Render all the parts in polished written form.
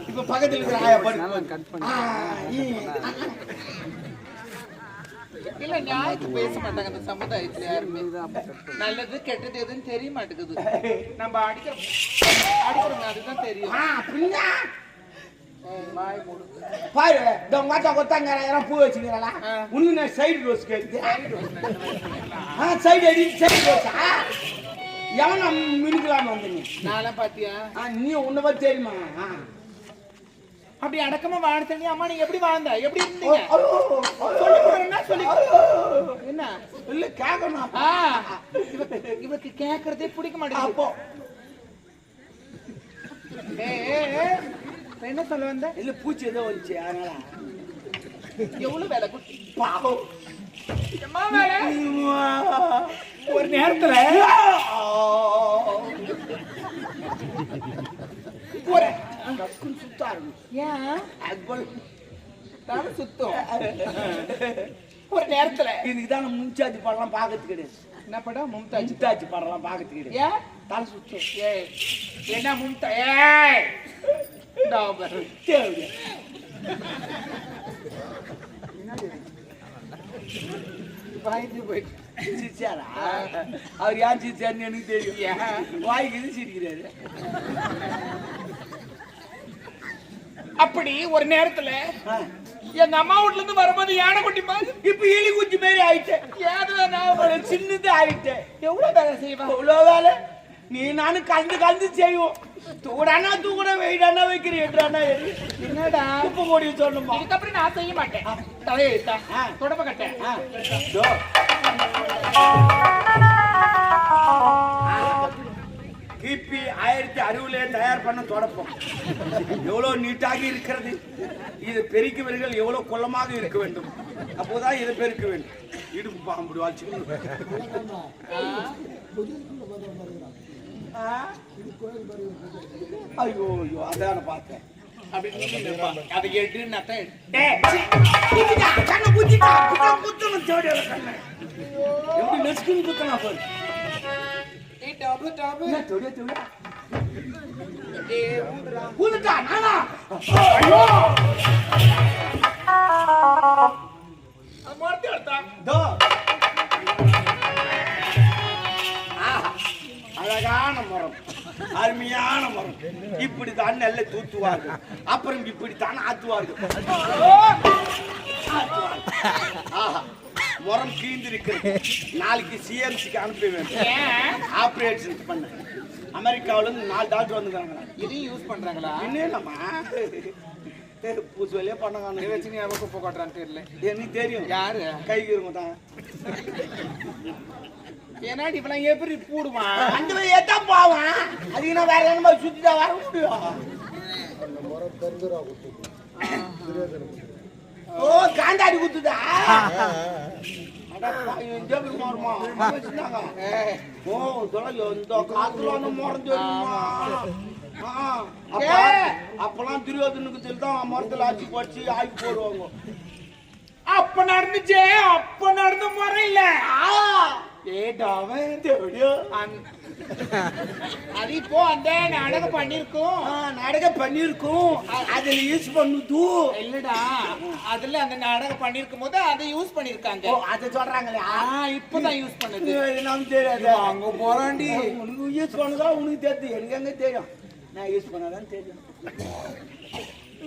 இப்ப பக்கத்துல இருக்கிற ஆயா பண்ணி இல்ல நியாயத்துக்கு பேச மாட்டாங்க அந்த சமுதாயத்துல யாருமே. நல்லது கெட்டது எதுன்னு தெரிய மாட்டேங்குது. நம்ம அடிக்கிறோம் அதுதான் தெரியும். பாரு உங்க கொத்தாங்க யாரும் பூ வச்சுக்கிறா உனக்கு நான் சைடு ரோஸ் கேட்டு சைடு அடி சைடு ரோஸா எவன் மினுக்கலான்னு வந்தீங்க நான்லாம் பாத்தியா? நீ உன்னை பத்தி தெரியுமா? அப்படி அடக்கமா வாழ்த்தீங்க. அம்மா நீங்க எப்படி வாழ்ந்தா எப்படி இருந்தீங்க? சொல்லி என்ன இல்ல கேட்கணும். இவருக்கு கேட்கறதே பிடிக்க மாட்டேங்குது. அப்போ என்ன சொல்ல வந்த? இல்ல பூச்சி ஏதோ வந்துச்சு அதனால. எவ்வளவு வேலை பாவம் ஒரு நேரத்துல சுத்தம் ஒரு நேரத்துல இதுக்குதான் மும்தாஜ் படம் பாக்கிறதுக்கு கிடையாது. என்ன படம்? மும்தாஜ் படம் பாக்கிறதுக்கு கிடையாது. தலை சுத்தம். என்ன மும்தா அவர் யார் சிரிச்சாருன்னு எனக்கு தெரியும். வாய்க்கு சிரிக்கிறாரு. அப்படி ஒரு நேரத்துல எங்க அம்மா வீட்ல இருந்து வரும்போது யானை குட்டி மாதிரி இப்ப எலி குச்சி மாரி ஆயிட்டேன். ஏதோ நான் சின்னது ஆயிட்டேன். எவ்வளவு வேலை செய்வேன்? எவ்வளவு வேலை நீ நானும் கலந்து செய்வோம். தூடானா தூக்குற வெயிடானா வைக்கிற எட்டானா என்னடா உப்பு போடி சொல்லணுமா? இதுக்கப்புறம் நான் செய்ய மாட்டேன். தலையெழுத்தா தொடப்ப கட்டேன். கிபி 1060 தயார் பண்ண தொடப்பம் எவ்வளவு நீட்டாக இருக்கிறது. இது பெருக்கியவர்கள் எவ்வளவு குள்ளமாக இருக்க வேண்டும். அப்போதான் இதை பெருக்க வேண்டும். இடுப்பு பாம்பு வாச்சு ஐயோ ஐயோ அதான பார்த்தேன். அதை கேட்டு எப்படி நெஸ்கின் குத்தலாம் பாரு. அழகான மரம், அருமையான மரம். இப்படித்தான் நெல்லை தூத்துவார்கள், அப்புறம் இப்படித்தான் ஆத்துவார்கள். மரம் கீழ்ந்திருக்கிறது. நாளைக்கு சிஎம்சிக்கு அனுப்ப வேண்டும். ஆபரேஷன் பண்ண அமெரிக்காவில இருந்து 4 டாக்டர் வந்துருக்காங்க. இதையும் யூஸ் பண்றாங்களா? என்னம்மா பூசு வழியா பண்ணாங்க வச்சு நீ அவருக்கு போக்காட்டுறான்னு தெரியல. எனக்கு தெரியும் யாரு கைக்கு இருக்கும் தான். ஏன்னா இப்பெல்லாம் எப்படி பூடுவான் அந்த ஏத்தான் போவான். அதுக்கு நான் வேற என்ன சுத்திதான் வர முடியும். ஓ காந்தாடி குத்துதா? அப்பெல்லாம் துரியோதனுக்கு தெரியும் மரத்துல ஆட்சி படிச்சு ஆக்கி போடுவாங்க. அப்ப நடந்துச்சே, அப்ப நடந்த முறை இல்ல. அது இப்போ அந்த நாடகம் பண்ணிருக்கும். அதுல யூஸ் பண்ணுது இல்லடா. அதுல அந்த நாடகம் பண்ணிருக்கும் போது அதை யூஸ் பண்ணிருக்காங்க. அதை சொல்றாங்களே இப்பதான் யூஸ் பண்ணுது. நமக்கு தெரியாது. அங்க போறாண்டி உனக்கு யூஸ் பண்ணதா உனக்கு தெரியுது. எனக்கு எங்க தெரியும். நான் யூஸ் பண்ணாதான் தெரியும்.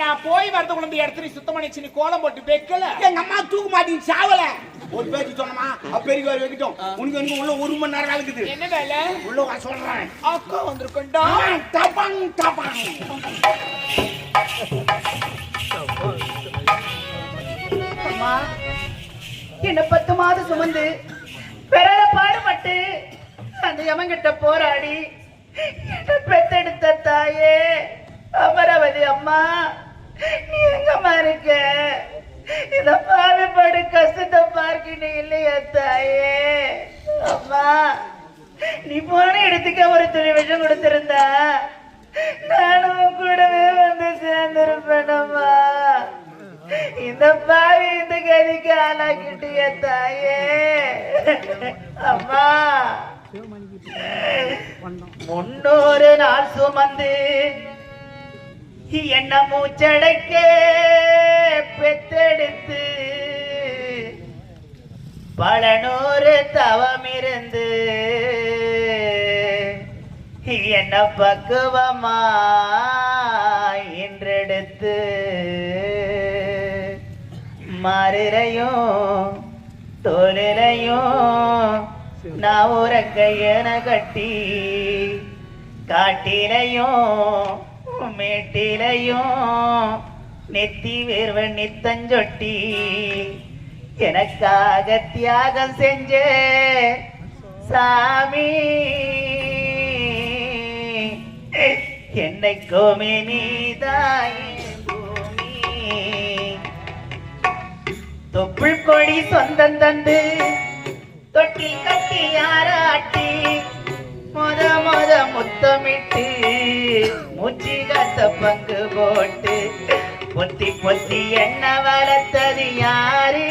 நான் போய் வரது உனக்கு இடத்துல சுத்தம் பண்ணிச்சு. நீ கோலம் போட்டு வைக்கல. எங்க அம்மா தூக்க மாட்டீங்க சாவல. ஒரு பேச்சு சொன்னமா பெரிய வேலை வைக்கிட்டோம். உனக்கு எனக்கு உள்ள 1 மணி நேரம் இருக்குது. என்ன வேலை? உள்ள வா சொல்றேன். அக்கா வந்திருக்கண்டா. டபாங் டபாங். அம்மா என்ன 10 மாதம் சுமந்து பெறல பாடுபட்டு அந்த யமங்கிட்ட போராடி என்ன பெத்தெடுத்த தாயே அமராவதி அம்மா, நீ எங்கம்மா இருக்க? இந்த பாவிப்படு கஷ்டத்தை பார்க்கணும் இல்லையா தாயே? அம்மா நீ போன இடத்துக்கு ஒரு துணி விஷம் கொடுத்திருந்தா நானும் கூடவே வந்து சேர்ந்திருப்பேனம்மா. இந்த பாவி இந்த கதிக்கு ஆளாக்கிட்டிய தாயே. அம்மா 300 நாள் சுமந்து என்ன மூச்சடைக்க பெத்தெடுத்து பல நூறு தவம் இருந்து என்ன பக்குவமா என்றெடுத்து மாறுறையும் தோலிலையும் நான் ஒரு கையன கட்டி காட்டிலையும் மேட்டிலையும் நெத்தி வேர்வ நித்தஞ்சொட்டி எனக்காக தியாகம் செஞ்ச சாமி என்னைக்குமே நீதாயே பூமி தொப்புள் கொடி சொந்தம் தந்து தொட்டி கட்டி யாராட்டி முத முத்தமிட்டு மூச்சு காத்த பங்கு போட்டு பொத்தி பொத்தி என்ன வளர்த்தது யாரு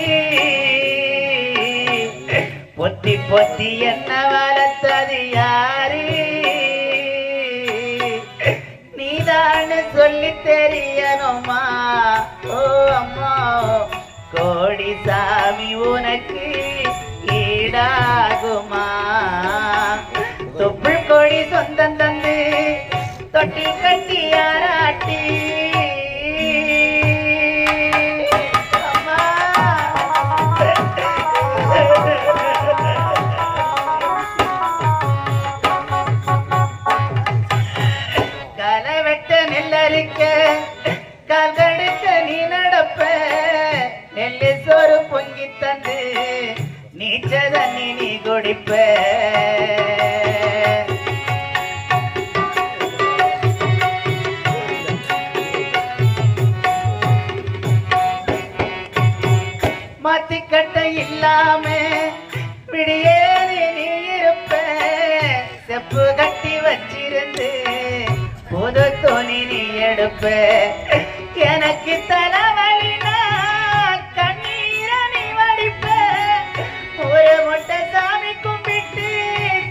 பொத்தி பொத்தி என்ன வளர்த்தது யாரு நீதான்னு சொல்லி தெரியணுமா ஓ அம்மா கோடி சாமி உனக்கு ஈடாகுமா தொப்புள் கொடி சொந்தம் தந்து தொட்டி கட்டி யாராட்டி களை வெட்ட நெல்லரிக்க கால்கடுக்க நீ நடப்ப நெல்லு சோறு பொங்கி தந்து நீச்ச தண்ணி நீ குடிப்ப மாத்திக்கட்ட இல்லாம விடியேறி நீ இருப்ப செப்பு கட்டி வச்சிருந்து புது துணி நீ எடுப்ப எனக்கு தலைவலினா கண்ணீர நீ வடிப்ப ஒரு மொட்டை சாமி கும்பிட்டு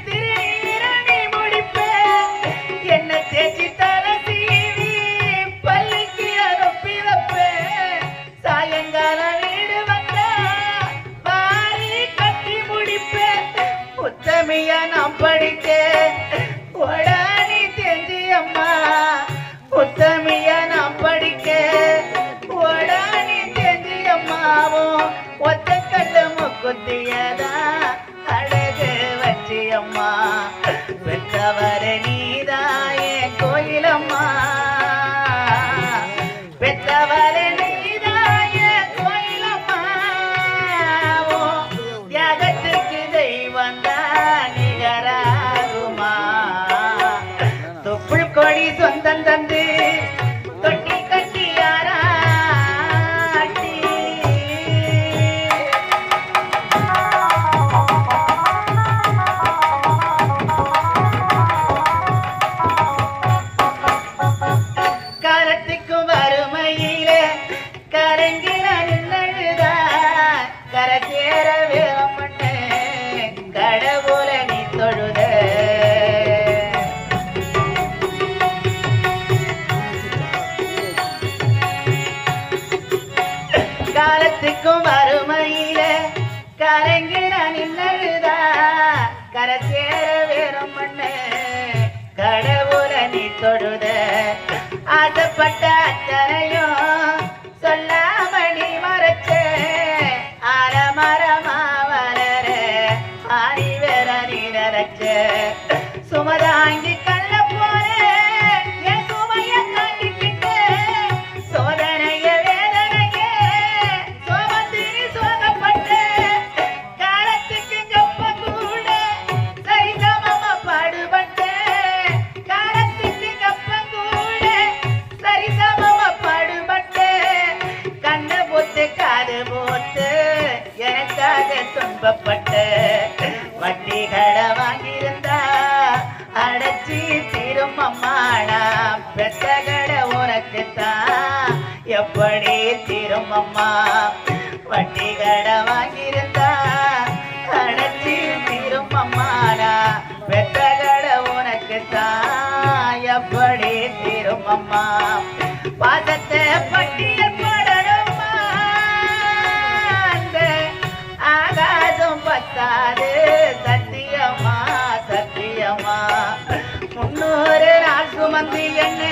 திருநீர நீ முடிப்ப என்ன தேச்சி தலை சீவி பள்ளிக்கு அனுப்பி வைப்ப சாயங்காலம் வீடு வந்தா பாரி கட்டி முடிப்ப உத்தமியா நான் படிக்க ஓடானி தெரிஞ்சி அம்மா உத்தமியா நான் படிக்க ஓடானி தெரிஞ்சி அம்மாவும் ஒத்த கல்லு முக்குத்தியதா அழகு வச்சி அம்மா பெற்றவர நீதாயே கோயிலம்மா பெற்றவர நீதாயே கோயிலம்மா தியாகத்துக்கு தெய்வம் தான் நிகராகுமா தொப்புள் கொடி சொந்தம் தந்து தொட்டி கட்டி யாராட்டி காலத்துக்கும் வறுமையில கரங்கில நின்னுதா கரை சேர வேறப்பட்ட கடவுள நீ தொழுத காலத்துக்கும் வறுமையில கரங்கில நின்னுதா கரை சேர வேறப்பட்ட கடவுள நீ தொழுத ஆசைப்பட்ட அத்தனையும் சொல்லாமணி மறைச்ச ஆரமரமா வளர ஆணி வேற நீ நினைச்ச சுமதாங்கி கள்ள போற என் சுமைய தாங்கிக்கிட்ட சோதனைய வேதனைய சோமந்து நீ சோகப்பட்ட காலத்துக்கு கப்ப கூட சரிசமமா பாடுபட்ட காலத்துக்கு கப்ப கூட சரிசமமா பாடுபட்ட கண்ண போத்து காது போத்து எனக்காக துன்பப்பட்ட வட்டி கடை வாங்கியிருந்தா அடைச்சி தீரும் அம்மாடா பெத்த கடை உனக்குத்தான் எப்படி தீரும் அம்மா வட்டி கடை வாங்கியிருந்தா அடைச்சி தீரும் அம்மாடா பெத்த கடை உனக்குத்தான் எப்படி தீரும் அம்மா பாசத்தை பட்டியல் போடணுமா அந்த ஆகாசம் பத்தாது சத்தியமா சத்தியமா 300 நாள் சுமந்து என்ன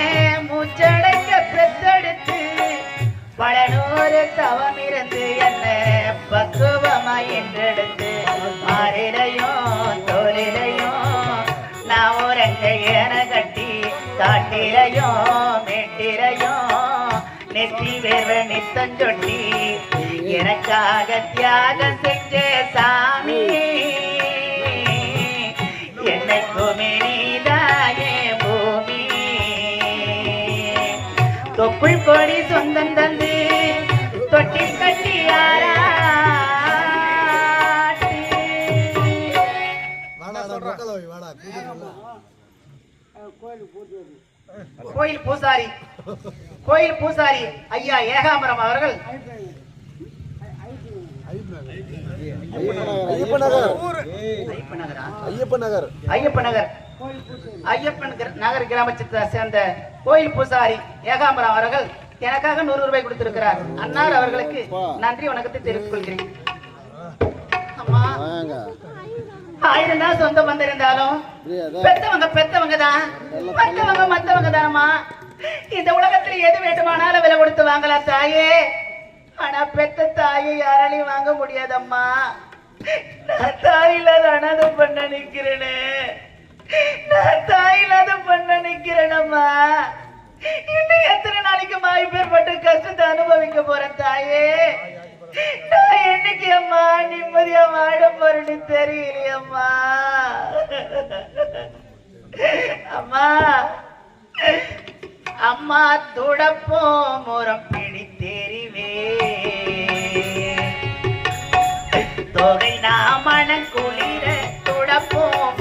மூச்சடைக்க பெத்தெடுத்து பல 100 தவம் இருந்து என்ன பக்குவமா என்றெடுத்து மாறிலையும் தோலிலையும் நான் உரங்க ஏன கட்டி காட்டிலையும் மேட்டிலையும் நெத்தி வேர்வ நித்தஞ்சொட்டி எனக்காக தியாகம் செஞ்ச சாமி என்னைக்குமே நீதாயே பூமி தொப்புள் கொடி சொந்தம் தந்து தொட்டி கட்டி கோயில் பூசாரி ஐயா ஏகாம்பரம் அவர்கள் ஐயப்பன் நகர் கிராமத்தை சேர்ந்த கோயில் பூசாரி ஏகாம்பரம் அவர்கள் எனக்காக 100 ரூபாய் கொடுத்திருக்கிறார். அன்னார் அவர்களுக்கு நன்றி வணக்கத்தை தெரிவித்துக் கொள்கிறேன். அம்மா 1000 தான் சொந்த பந்தம் இருந்தாலும் பெத்தவங்க தான் மத்தவங்க தானம்மா. இந்த உலகத்துல எது வேண்டுமானாலும் விலை கொடுத்து வாங்கலாம் தாயே. ஆனா பெத்த தாயை யாராலையும் வாங்க முடியாதம்மா. நான் தாயில்லாத அனாதம் பண்ண நிக்கிறேனே. நிக்கிறேனம்மா. இன்னும் எத்தனை நாளைக்கு மாய்பேற்பட்டு கஷ்டத்தை அனுபவிக்க போறேன் தாயே. நான் என்னைக்கு அம்மா நிம்மதியா வாழ போறேன்னு தெரியலையம்மா. அம்மா அம்மா துடப்போம் முறம் பிடித்தெறிவே தொகை நாமன குளிர துடப்போம்